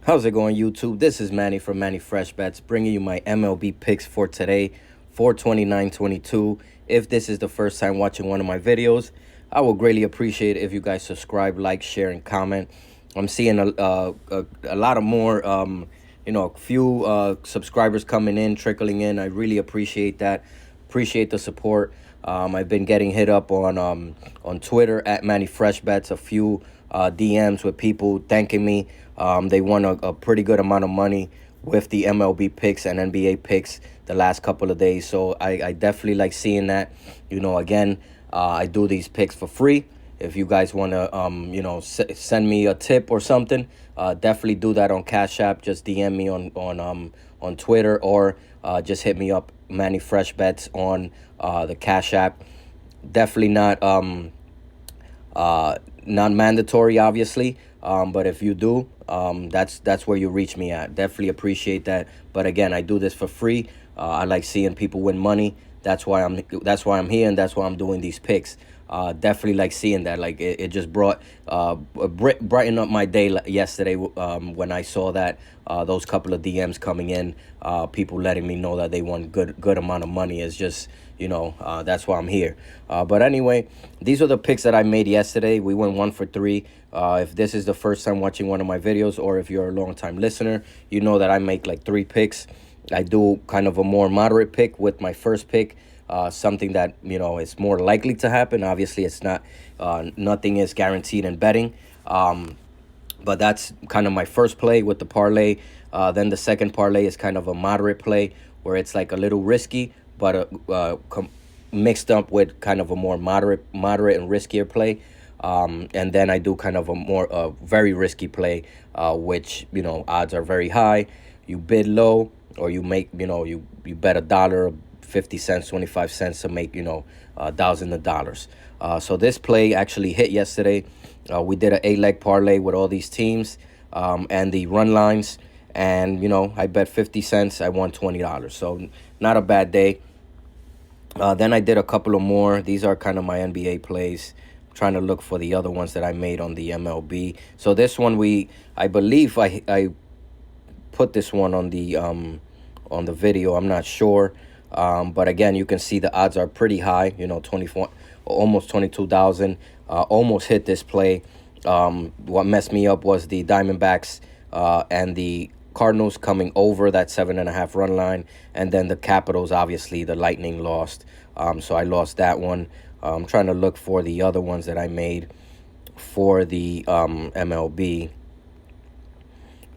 How's it going, YouTube? This is Manny from Manny Fresh Bets, bringing you my MLB picks for today, 4/29/22. If this is the first time watching one of my videos, I will greatly appreciate it if you guys subscribe, like, share, and comment. I'm seeing a lot of more, a few subscribers coming in, trickling in. I really appreciate that. Appreciate the support. I've been getting hit up on Twitter at Manny Fresh Bets, a few DMs with people thanking me. They won a pretty good amount of money with the MLB picks and NBA picks the last couple of days. So I definitely like seeing that. Again, I do these picks for free. If you guys want to, send me a tip or something, definitely do that on Cash App. Just DM me on Twitter, or just hit me up, Manny Fresh Bets, on the Cash App. Definitely not mandatory, obviously. But if you do, that's where you reach me at. Definitely appreciate that. But again, I do this for free. I like seeing people win money. That's why I'm here, and that's why I'm doing these picks. Definitely like seeing that. Like it just brighten up my day yesterday when I saw that those couple of DMs coming in, people letting me know that they won good amount of money. Is just that's why I'm here. But anyway, these are the picks that I made yesterday. We went 1 for 3. If this is the first time watching one of my videos, or if you're a long time listener, you know that I make like 3 picks. I do kind of a more moderate pick with my first pick. Something that is more likely to happen. Obviously, it's not. Nothing is guaranteed in betting. But that's kind of my first play with the parlay. Then the second parlay is kind of a moderate play where it's like a little risky, but mixed up with kind of a more moderate and riskier play. And then I do kind of a more very risky play, which odds are very high. You bid low, or you make you bet $1, 50 cents, 25 cents to make thousands of dollars. So this play actually hit yesterday. We did an 8-leg parlay with all these teams and the run lines, and I bet 50 cents. I won $20. So not a bad day. Then I did a couple of more. These are kind of my NBA plays. I'm trying to look for the other ones that I made on the MLB. So this one I believe I put this one on the video. I'm not sure. But again, you can see the odds are pretty high, 24, almost 22,000, almost hit this play. What messed me up was the Diamondbacks and the Cardinals coming over that 7.5 run line. And then the Capitals, obviously, the Lightning lost. So I lost that one. I'm trying to look for the other ones that I made for the MLB.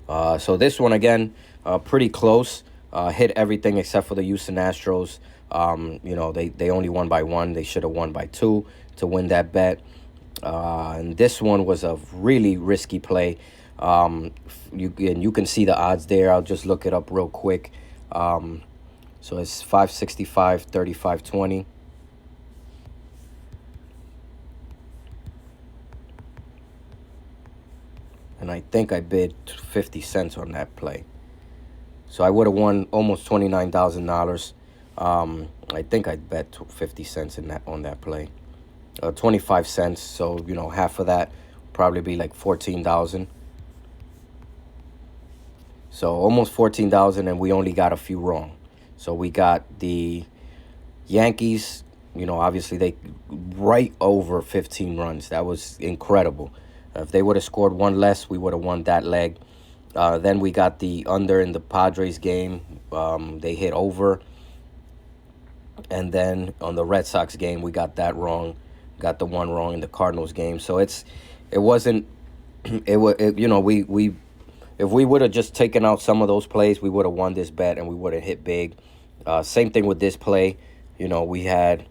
So this one, again, pretty close. Hit everything except for the Houston Astros. They only won by 1. They should have won by 2 to win that bet. And this one was a really risky play. You can see the odds there. I'll just look it up real quick. So it's 565, 35.20. And I think I bid 50 cents on that play. So I would have won almost $29,000. I think I bet 50 cents on that play. 25 cents. So half of that probably be like 14,000. So almost 14,000, and we only got a few wrong. So we got the Yankees. Obviously they right over 15 runs. That was incredible. If they would have scored one less, we would have won that leg. Then we got the under in the Padres game. They hit over. And then on the Red Sox game, we got that wrong. Got the one wrong in the Cardinals game. So it wasn't. We if we would have just taken out some of those plays, we would have won this bet and we would have hit big. Same thing with this play. We had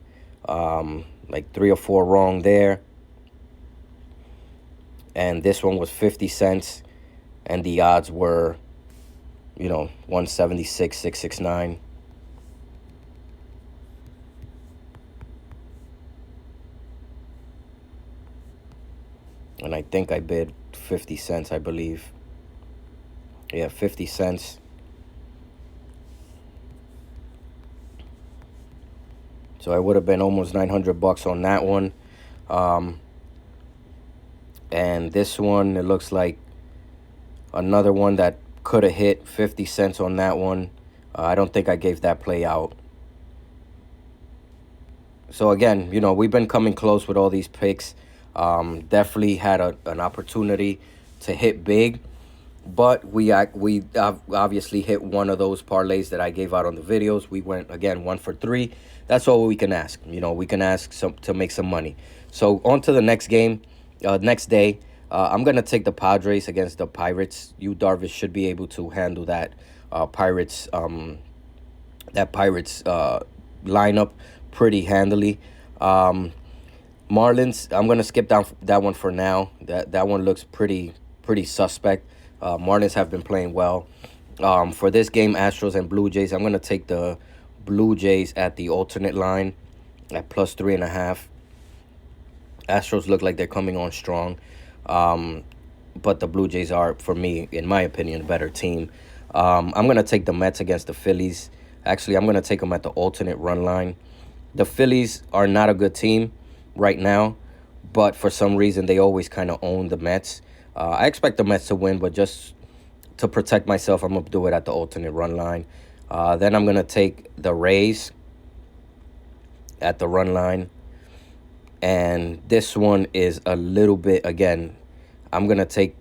like 3 or 4 wrong there. And this one was 50 cents. And the odds were, 176, 669. And I think I bid 50 cents, I believe. Yeah, 50 cents. So I would have been almost $900 on that one. And this one, it looks like Another one that could have hit 50 cents on that one. I don't think I gave that play out. So again, we've been coming close with all these picks. Definitely had an opportunity to hit big, but we obviously hit one of those parlays that I gave out on the videos. We went again 1 for 3. That's all we can ask. We can ask to make some money. So on to the next game, next day. I'm gonna take the Padres against the Pirates. Yu Darvish should be able to handle that Pirates lineup pretty handily. Marlins, I'm gonna skip down that one for now. That one looks pretty suspect. Marlins have been playing well. For this game, Astros and Blue Jays, I'm gonna take the Blue Jays at the alternate line at +3.5. Astros look like they're coming on strong, but the Blue Jays are, for me, in my opinion, a better team. I'm gonna take the Mets against the Phillies. Actually, I'm gonna take them at the alternate run line. The Phillies are not a good team right now, but for some reason they always kind of own the Mets. I expect the Mets to win, but just to protect myself, I'm going to do it at the alternate run line. Then I'm going to take the Rays at the run line. And this one is a little bit, again, I'm going to take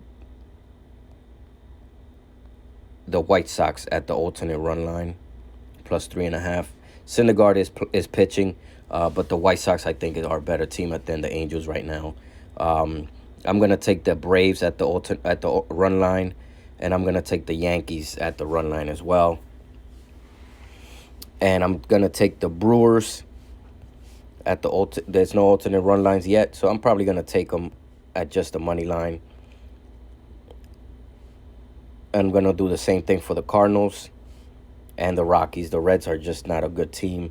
the White Sox at the alternate run line, +3.5. Syndergaard is pitching, but the White Sox, I think, are a better team than the Angels right now. I'm going to take the Braves at the run line, and I'm going to take the Yankees at the run line as well. And I'm going to take the Brewers at there's no alternate run lines yet, so I'm probably going to take them at just the money line. I'm going to do the same thing for the Cardinals and the Rockies. The Reds are just not a good team.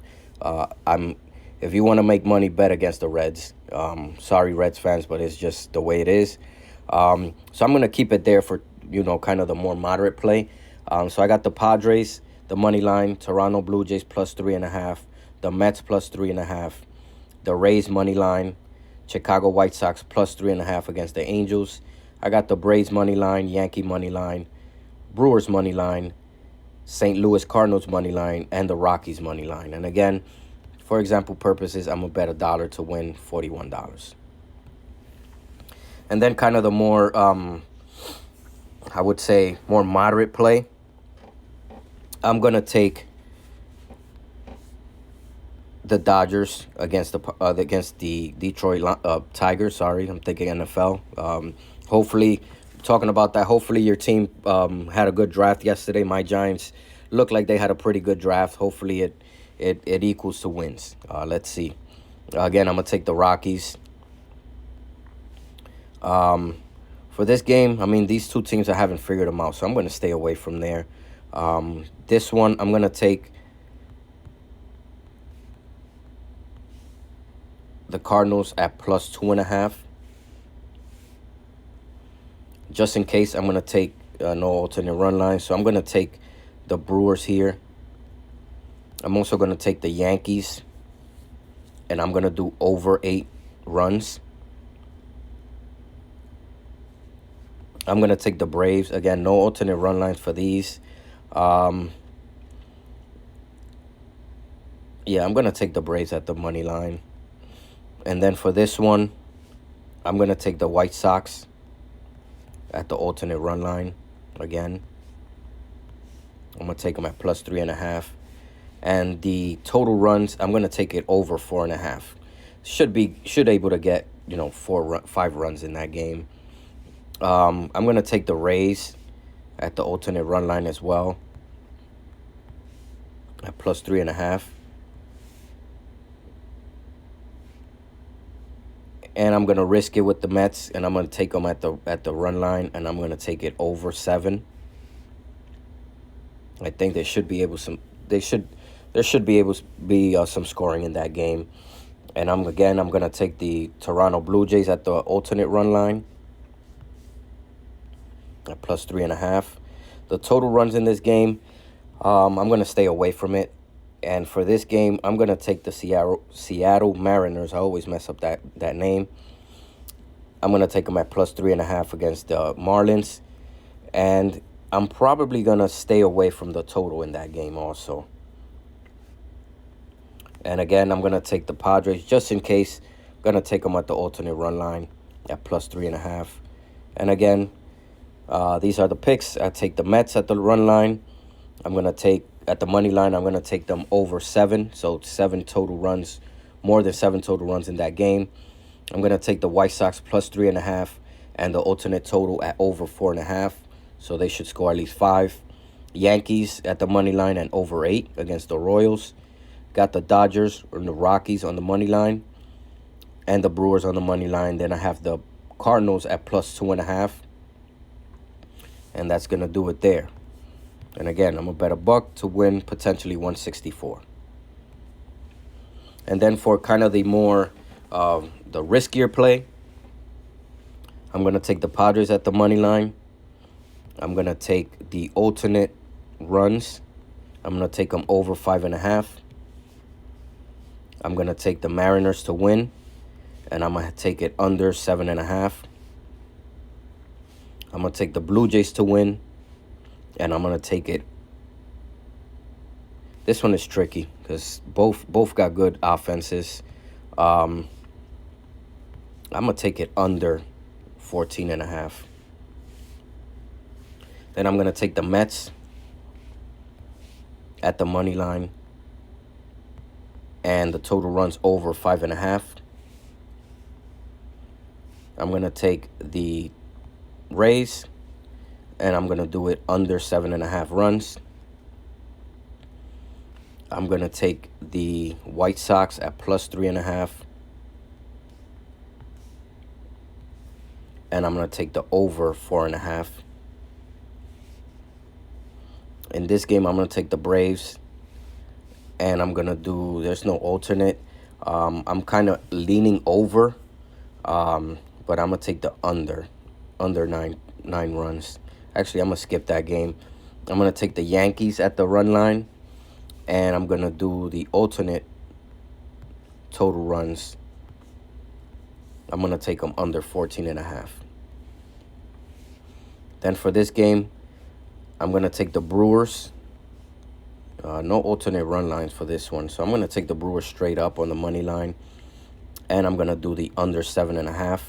If you want to make money, bet against the Reds. Sorry, Reds fans, but it's just the way it is. So I'm going to keep it there for, kind of the more moderate play. So I got the Padres, the money line, Toronto Blue Jays +3.5, the Mets +3.5, the Rays money line, Chicago White Sox +3.5 against the Angels. I got the Braves money line, Yankee money line, Brewers money line, St. Louis Cardinals money line, and the Rockies money line. And again, for example purposes, I'm going to bet $1 to win $41. And then kind of the more, I would say, more moderate play, I'm going to take the Dodgers against the Detroit Tigers. Sorry, I'm thinking NFL. Hopefully, talking about that, hopefully your team had a good draft yesterday. My Giants look like they had a pretty good draft. Hopefully it equals to wins. Let's see. Again, I'm going to take the Rockies. For this game, I mean, these two teams, I haven't figured them out, so I'm going to stay away from there. This one, I'm going to take the Cardinals at +2.5. Just in case, I'm going to take no alternate run line, so I'm going to take the Brewers here. I'm also going to take the Yankees, and I'm going to do over 8 runs. I'm going to take the Braves. Again, no alternate run lines for these. Yeah, I'm going to take the Braves at the money line. And then for this one, I'm going to take the White Sox at the alternate run line again. I'm going to take them at +3.5. And the total runs, I'm going to take it over 4.5. Should able to get, 5 runs in that game. I'm going to take the Rays at the alternate run line as well at +3.5. And I'm going to risk it with the Mets, and I'm going to take them at the run line, and I'm going to take it over 7. I think there should be able to be some scoring in that game. And I'm going to take the Toronto Blue Jays at the alternate run line at +3.5. The total runs in this game, I'm going to stay away from it. And for this game, I'm going to take the Seattle Mariners. I always mess up that name. I'm going to take them at +3.5 against the Marlins. And I'm probably going to stay away from the total in that game also. And again, I'm going to take the Padres just in case. I'm going to take them at the alternate run line at plus 3.5. And again, these are the picks. I take the Mets at the run line. I'm going to take, at the money line, I'm going to take them over 7. So 7 total runs, more than 7 total runs in that game. I'm going to take the White Sox plus 3.5 and the alternate total at over 4.5. So they should score at least 5. Yankees at the money line and over 8 against the Royals. Got the Dodgers and the Rockies on the money line and the Brewers on the money line. Then I have the Cardinals at plus 2.5. And that's going to do it there. And again, I'm going to bet $1 to win potentially 164. And then for kind of the more, the riskier play, I'm going to take the Padres at the money line. I'm going to take the alternate runs. I'm going to take them over 5.5. I'm going to take the Mariners to win. And I'm going to take it under 7.5. I'm going to take the Blue Jays to win. And I'm going to take it. This one is tricky because both got good offenses. I'm going to take it under 14.5. Then I'm going to take the Mets at the money line. And the total runs over 5.5. I'm going to take the Rays. And I'm going to do it under 7.5 runs. I'm going to take the White Sox at plus 3.5. And I'm going to take the over 4.5. In this game, I'm going to take the Braves. And I'm going to do, there's no alternate. I'm kind of leaning over. But I'm going to take the under 9 runs. Actually, I'm going to skip that game. I'm going to take the Yankees at the run line. And I'm going to do the alternate total runs. I'm going to take them under 14.5. Then for this game, I'm going to take the Brewers. No alternate run lines for this one. So I'm going to take the Brewers straight up on the money line. And I'm going to do the under 7.5.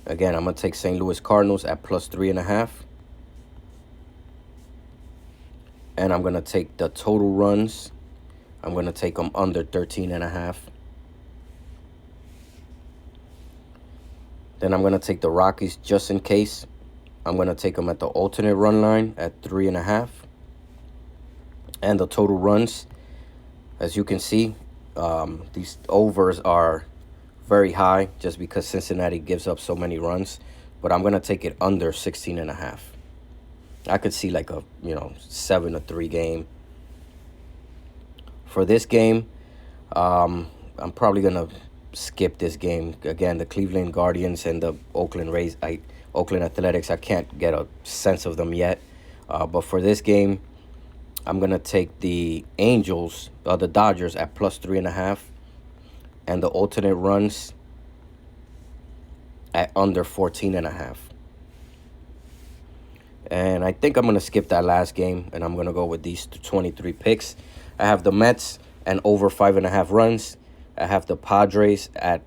Again, I'm going to take St. Louis Cardinals at plus 3.5. And I'm going to take the total runs. I'm going to take them under 13.5. Then I'm going to take the Rockies just in case. I'm going to take them at the alternate run line at 3.5. And the total runs, as you can see, these overs are very high just because Cincinnati gives up so many runs. But I'm going to take it under 16.5. I could see like a, 7-3 game. For this game, I'm probably going to skip this game. Again, the Cleveland Guardians and the Oakland Athletics, I can't get a sense of them yet. But for this game, I'm going to take the the Dodgers at plus 3.5. And the alternate runs at under 14.5. And I think I'm going to skip that last game, and I'm going to go with these 23 picks. I have the Mets and over 5.5 runs. I have the Padres at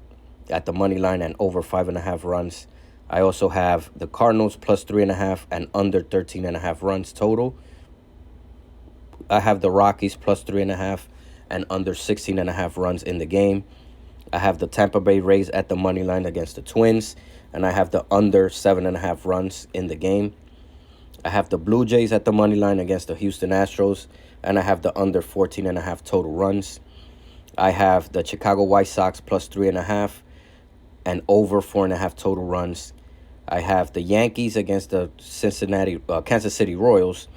the money line and over 5.5 runs. I also have the Cardinals plus 3.5 and under 13.5 runs total. I have the Rockies plus 3.5 and under 16.5 runs in the game. I have the Tampa Bay Rays at the money line against the Twins, and I have the under 7.5 runs in the game. I have the Blue Jays at the money line against the Houston Astros, and I have the under 14.5 total runs. I have the Chicago White Sox plus 3.5 and over 4.5 total runs. I have the Yankees against the Kansas City Royals,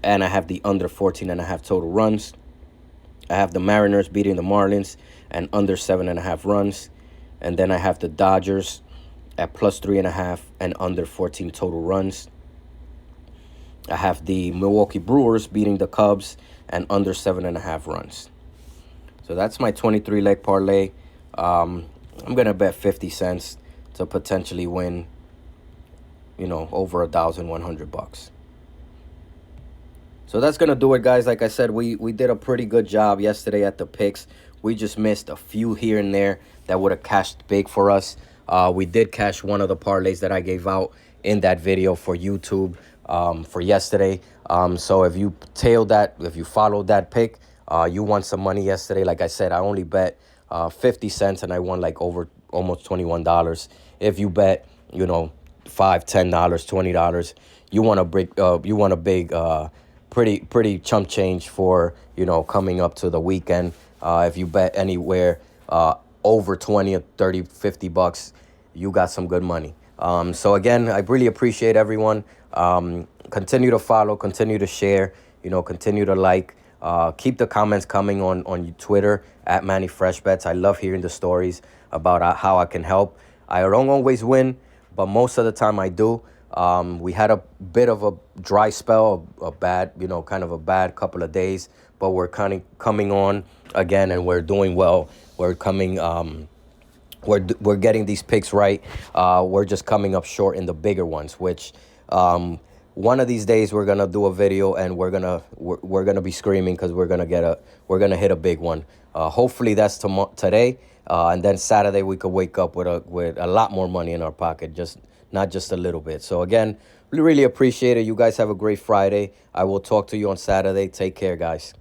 and I have the under 14.5 total runs. I have the Mariners beating the Marlins and under 7.5 runs. And then I have the Dodgers at plus 3.5 and under 14 total runs. I have the Milwaukee Brewers beating the Cubs and under 7.5 runs. So that's my 23-leg parlay. I'm going to bet 50 cents to potentially win over $1,100. So that's going to do it, guys. Like I said, we did a pretty good job yesterday at the picks. We just missed a few here and there that would have cashed big for us. We did cash one of the parlays that I gave out in that video for YouTube for yesterday. So if you if you followed that pick, you won some money yesterday. Like I said, I only bet 50 cents and I won like over almost $21. If you bet, $5, $10, $20, you want a big pretty chump change for coming up to the weekend. If you bet anywhere over 20 or 30, $50, you got some good money. So again, I really appreciate everyone. Continue to follow, continue to share, continue to like. Keep the comments coming on Twitter at Manny Fresh Bets. I love hearing the stories about how I can help. I don't always win, but most of the time I do. We had a bit of a dry spell, a bad, kind of a bad couple of days, but we're kind of coming on again and we're doing well. We're coming, we're getting these picks right. We're just coming up short in the bigger ones, which one of these days we're gonna do a video and we're gonna be screaming because we're gonna hit a big one. Hopefully that's today, and then Saturday we could wake up with a lot more money in our pocket, not just a little bit. So again, we really appreciate it. You guys have a great Friday. I will talk to you on Saturday. Take care, guys.